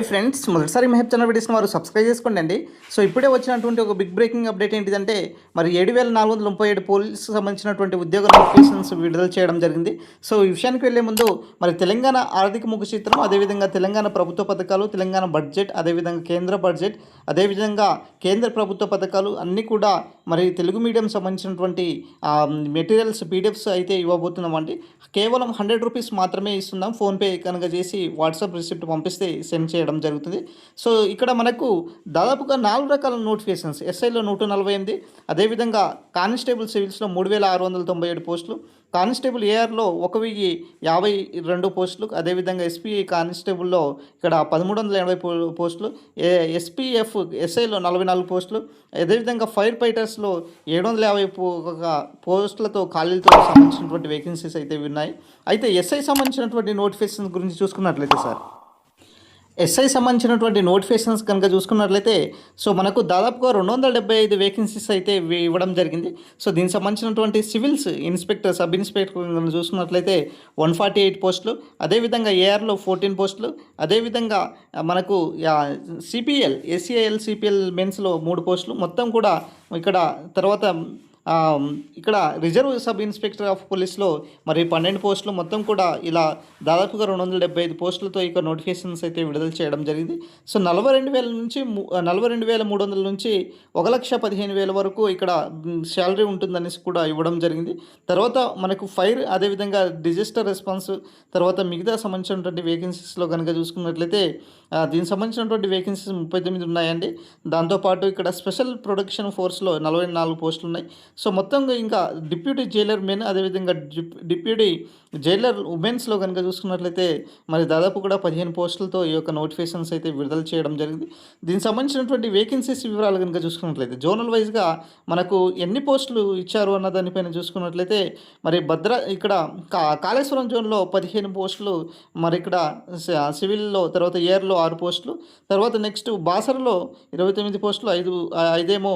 Friends, మొదటిసారి Mehab channel వీడియోస్ని వారు సబ్స్క్రైబ్ చేసుకోండి. సో ఇప్పుడే వచ్చినటువంటి ఒక బిగ్ బ్రేకింగ్ అప్డేట్ ఏంటిదంటే, మరి 7,437 పోలీసుకు సంబంధించినటువంటి ఉద్యోగ నోటిఫికేషన్స్ విడుదల చేయడం జరిగింది. సో ఈ విషయానికి వెళ్లే ముందు మరి తెలంగాణ ఆర్థిక ముఖ చిత్రం, అదేవిధంగా తెలంగాణ ప్రభుత్వ పథకాలు, తెలంగాణ బడ్జెట్, అదేవిధంగా కేంద్ర బడ్జెట్, అదేవిధంగా కేంద్ర ప్రభుత్వ పథకాలు అన్నీ కూడా మరి తెలుగు మీడియం సంబంధించినటువంటి మెటీరియల్స్ పీడిఎఫ్స్ అయితే ఇవ్వబోతున్నామండి. కేవలం 100 రూపీస్ మాత్రమే ఇస్తున్నాం. ఫోన్పే కనుక చేసి వాట్సాప్ రిసిప్ట్ పంపిస్తే సెండ్ చేయడం జరుగుతుంది. సో ఇక్కడ మనకు దాదాపుగా 4 రకాల నోటిఫికేషన్స్, ఎస్ఐలో 148, అదేవిధంగా కానిస్టేబుల్ సివిల్స్లో 3,697 పోస్టులు, కానిస్టేబుల్ ఏఆర్లో 1,052 పోస్టులు, అదేవిధంగా ఎస్పీ కానిస్టేబుల్లో ఇక్కడ 1,380 పోస్టులు, ఎస్పీఎఫ్ ఎస్ఐలో 44 పోస్టులు, అదేవిధంగా ఫైర్ ఫైటర్స్లో 750 పోస్టులతో ఖాళీలతో సంబంధించినటువంటి వేకెన్సీస్ అయితే ఉన్నాయి. అయితే ఎస్ఐ సంబంధించినటువంటి నోటిఫికేషన్స్ గురించి చూసుకున్నట్లయితే సార్, ఎస్ఐ సంబంధించినటువంటి నోటిఫికేషన్స్ కనుక చూసుకున్నట్లయితే సో మనకు దాదాపుగా 275 వేకెన్సీస్ అయితే ఇవ్వడం జరిగింది. సో దీనికి సంబంధించినటువంటి సివిల్స్ ఇన్స్పెక్టర్, సబ్ ఇన్స్పెక్టర్ కనుక చూసుకున్నట్లయితే 148 పోస్టులు, అదేవిధంగా ఏఆర్లో 14 పోస్టులు, అదేవిధంగా మనకు సిపిఎల్, ఎస్సీఐఎల్ సిపిఎల్ మెన్స్లో 3 పోస్టులు, మొత్తం కూడా ఇక్కడ తర్వాత ఇక్కడ రిజర్వ్ సబ్ ఇన్స్పెక్టర్ ఆఫ్ పోలీస్లో మరి 12 పోస్టులు, మొత్తం కూడా ఇలా దాదాపుగా 275 పోస్టులతో ఇక నోటిఫికేషన్స్ అయితే విడుదల చేయడం జరిగింది. సో 42,000 నుంచి 42,300 నుంచి 1,15,000 వరకు ఇక్కడ శాలరీ ఉంటుందనేసి కూడా ఇవ్వడం జరిగింది. తర్వాత మనకు ఫైర్, అదేవిధంగా డిజాస్టర్ రెస్పాన్స్, తర్వాత మిగతా సంబంధించినటువంటి వేకెన్సీస్లో కనుక చూసుకున్నట్లయితే దీనికి సంబంధించినటువంటి వేకెన్సీస్ 39 ఉన్నాయండి. దాంతోపాటు ఇక్కడ స్పెషల్ ప్రొటెక్షన్ ఫోర్స్లో 44 పోస్టులు ఉన్నాయి. సో మొత్తంగా ఇంకా డిప్యూటీ జైలర్ మెన్, అదేవిధంగా డిప్యూటీ జైలర్ ఉమెన్స్లో కనుక చూసుకున్నట్లయితే మరి దాదాపు కూడా 15 పోస్టులతో ఈ యొక్క నోటిఫికేషన్స్ అయితే విడుదల చేయడం జరిగింది. దీనికి సంబంధించినటువంటి వేకెన్సీస్ వివరాలు కనుక చూసుకున్నట్లయితే జోనల్ వైజ్గా మనకు ఎన్ని పోస్టులు ఇచ్చారు అన్న దానిపైన చూసుకున్నట్లయితే మరి ఇక్కడ కాళేశ్వరం జోన్లో 15 పోస్టులు, మరి ఇక్కడ సివిల్లో తర్వాత ఏఆర్లో 6 పోస్టులు, తర్వాత నెక్స్ట్ బాసర్లో 29 పోస్టులు, 5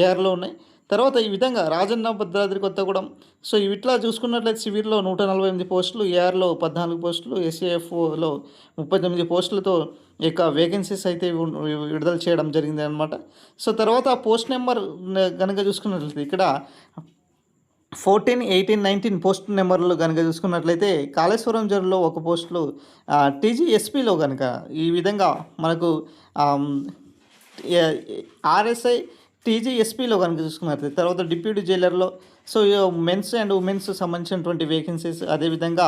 ఏఆర్లో ఉన్నాయి. తర్వాత ఈ విధంగా రాజన్న, భద్రాద్రి కొత్తగూడెం, సో ఇట్లా చూసుకున్నట్లయితే సివిల్లో 148 పోస్టులు, ఏఆర్లో 14 పోస్టులు, ఎస్ఏఎఫ్లో 39 పోస్టులతో ఇక వేకెన్సీస్ అయితే విడుదల చేయడం జరిగింది అనమాట. సో తర్వాత పోస్ట్ నెంబర్ కనుక చూసుకున్నట్లయితే ఇక్కడ 14, 18, 19 పోస్ట్ నెంబర్లు కనుక చూసుకున్నట్లయితే కాళేశ్వరం జోన్లో 1 పోస్టులు, టీజీఎస్పీలో కనుక ఈ విధంగా మనకు ఆర్ఎస్ఐ టీజీఎస్పీలో కనుక చూసుకున్నట్లయితే తర్వాత డిప్యూటీ జైలర్లో సో మెన్స్ అండ్ ఉమెన్స్ సంబంధించినటువంటి వేకెన్సీస్, అదేవిధంగా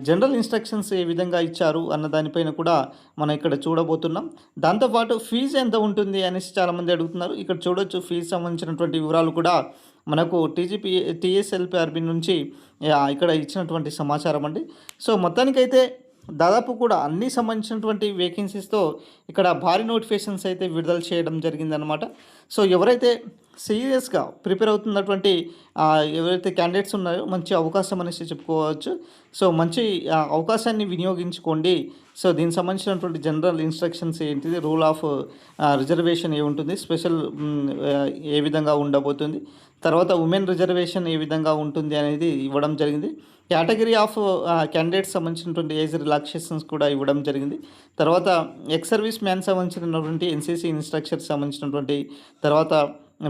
జనరల్ ఇన్స్ట్రక్షన్స్ ఏ విధంగా ఇచ్చారు అన్న దానిపైన కూడా మనం ఇక్కడ చూడబోతున్నాం. దాంతోపాటు ఫీజు ఎంత ఉంటుంది అనేసి చాలామంది అడుగుతున్నారు. ఇక్కడ చూడొచ్చు ఫీజు సంబంధించినటువంటి వివరాలు కూడా మనకు టీఎస్ఎల్పిఆర్బి నుంచి ఇక్కడ ఇచ్చినటువంటి సమాచారం అండి. సో మొత్తానికైతే దాదాపు కూడా అన్ని సంబంధించినటువంటి వేకెన్సీస్తో ఇక్కడ భారీ నోటిఫికేషన్స్ అయితే విడుదల చేయడం జరిగిందనమాట. సో ఎవరైతే సీరియస్గా ప్రిపేర్ అవుతున్నటువంటి ఎవరైతే క్యాండిడేట్స్ ఉన్నారో మంచి అవకాశం అనేసి చెప్పుకోవచ్చు. సో మంచి అవకాశాన్ని వినియోగించుకోండి. సో దీనికి సంబంధించినటువంటి జనరల్ ఇన్స్ట్రక్షన్స్ ఏంటిది, రూల్ ఆఫ్ రిజర్వేషన్ ఏముంటుంది, స్పెషల్ ఏ విధంగా ఉండబోతుంది, తర్వాత ఉమెన్ రిజర్వేషన్ ఏ విధంగా ఉంటుంది అనేది ఇవ్వడం జరిగింది. కేటగిరీ ఆఫ్ క్యాండిడేట్స్ సంబంధించినటువంటి ఏజ్ రిలాక్సేషన్స్ కూడా ఇవ్వడం జరిగింది. తర్వాత ఎక్స్ సర్వీస్ మ్యాన్ సంబంధించినటువంటి ఎన్సీసీ ఇన్స్ట్రక్టర్స్ సంబంధించినటువంటి, తర్వాత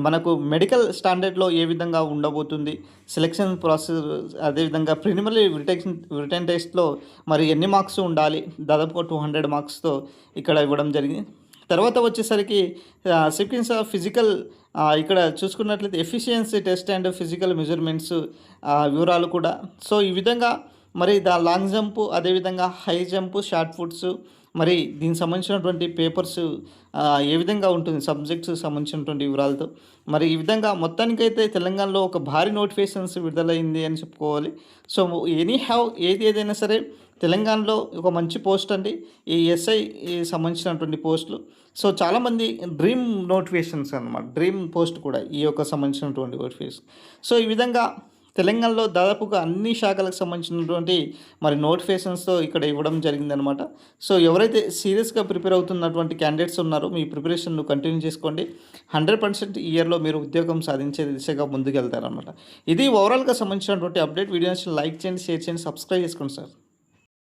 మనకు మెడికల్ స్టాండర్డ్లో ఏ విధంగా ఉండబోతుంది, సెలెక్షన్ ప్రాసెస్, అదేవిధంగా ప్రిలిమినరీ రిటర్న్ టెస్ట్లో మరి ఎన్ని మార్క్స్ ఉండాలి, దాదాపుగా 200 మార్క్స్తో ఇక్కడ ఇవ్వడం జరిగింది. తర్వాత వచ్చేసరికి సీక్వెన్స్ ఆఫ్ ఫిజికల్, ఇక్కడ చూసుకున్నట్లయితే efficiency test and physical measurements వివరాలు కూడా. సో ఈ విధంగా మరి లాంగ్ జంప్, అదేవిధంగా హై జంప్, షార్ట్ ఫుట్స్, మరి దీనికి సంబంధించినటువంటి పేపర్స్ ఏ విధంగా ఉంటుంది, సబ్జెక్ట్స్ సంబంధించినటువంటి వివరాలతో మరి ఈ విధంగా మొత్తానికైతే తెలంగాణలో ఒక భారీ నోటిఫికేషన్స్ విడుదలైంది అని చెప్పుకోవాలి. సో ఏదైనా సరే తెలంగాణలో ఒక మంచి పోస్ట్ అండి ఈ ఎస్ఐ సంబంధించినటువంటి పోస్టులు. సో చాలామంది డ్రీమ్ నోటిఫికేషన్స్ అన్నమాట, డ్రీమ్ పోస్ట్ కూడా ఈ యొక్క సంబంధించినటువంటి నోటిఫికేషన్. సో ఈ విధంగా తెలంగాణలో దాదాపుగా అన్ని శాఖలకు సంబంధించినటువంటి మరి నోటిఫికేషన్స్తో ఇక్కడ ఇవ్వడం జరిగిందనమాట. సో ఎవరైతే సీరియస్గా ప్రిపేర్ అవుతున్నటువంటి క్యాండిడేట్స్ ఉన్నారో మీ ప్రిపరేషన్ను కంటిన్యూ చేసుకోండి. 100% ఈ ఇయర్లో మీరు ఉద్యోగం సాధించే దిశగా ముందుకెళ్తారనమాట. ఇది ఓవరాల్గా సంబంధించినటువంటి అప్డేట్. వీడియోని లైక్ చేయండి, షేర్ చేయండి, సబ్స్క్రైబ్ చేసుకోండి సార్.